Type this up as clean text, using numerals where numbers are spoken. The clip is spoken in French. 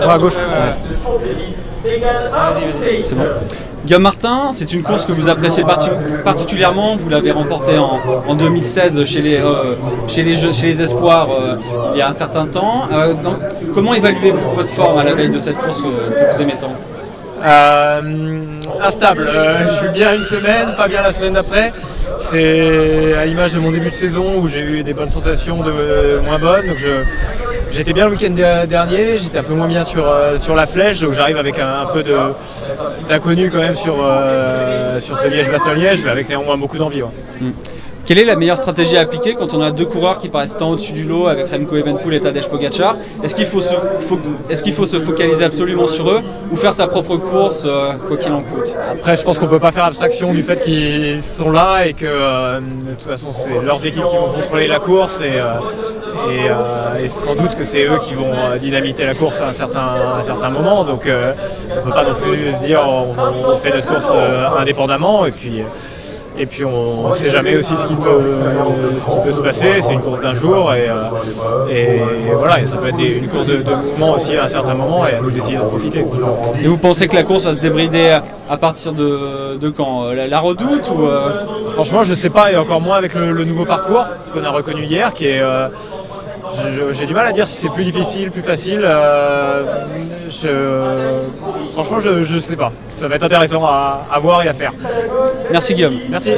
À gauche. C'est bon. Guillaume Martin, c'est une course que vous appréciez particulièrement. Vous l'avez remportée en 2016 chez les Espoirs il y a un certain temps. Comment évaluez-vous votre forme à la veille de cette course que vous aimez tant? Instable. Je suis bien une semaine, pas bien la semaine d'après. C'est à l'image de mon début de saison où j'ai eu des bonnes sensations de moins bonnes. Donc j'étais bien le week-end dernier, j'étais un peu moins bien sur la flèche, donc j'arrive avec un peu d'inconnu quand même sur ce Liège-Bastogne-Liège, mais avec néanmoins beaucoup d'envie. Ouais. Quelle est la meilleure stratégie à appliquer quand on a deux coureurs qui paraissent tant au-dessus du lot avec Remco Evenepoel et Tadej Pogacar? Est-ce qu'il faut se focaliser absolument sur eux ou faire sa propre course quoi qu'il en coûte? Après, je pense qu'on ne peut pas faire abstraction du fait qu'ils sont là et que de toute façon c'est leurs équipes qui vont contrôler la course et sans doute que c'est eux qui vont dynamiter la course à un certain moment. Donc on ne peut pas non plus se dire on fait notre course indépendamment et puis on ne sait jamais aussi ce qui peut se passer. C'est une course d'un jour et voilà, et ça peut être une course de mouvement aussi à un certain moment et à nous d'essayer d'en profiter. Et vous pensez que la course va se débrider à partir de quand? La Redoute ou Franchement, je ne sais pas, et encore moins avec le nouveau parcours qu'on a reconnu hier qui est... j'ai du mal à dire si c'est plus difficile, plus facile. Franchement, je sais pas. Ça va être intéressant à voir et à faire. Merci Guillaume. Merci.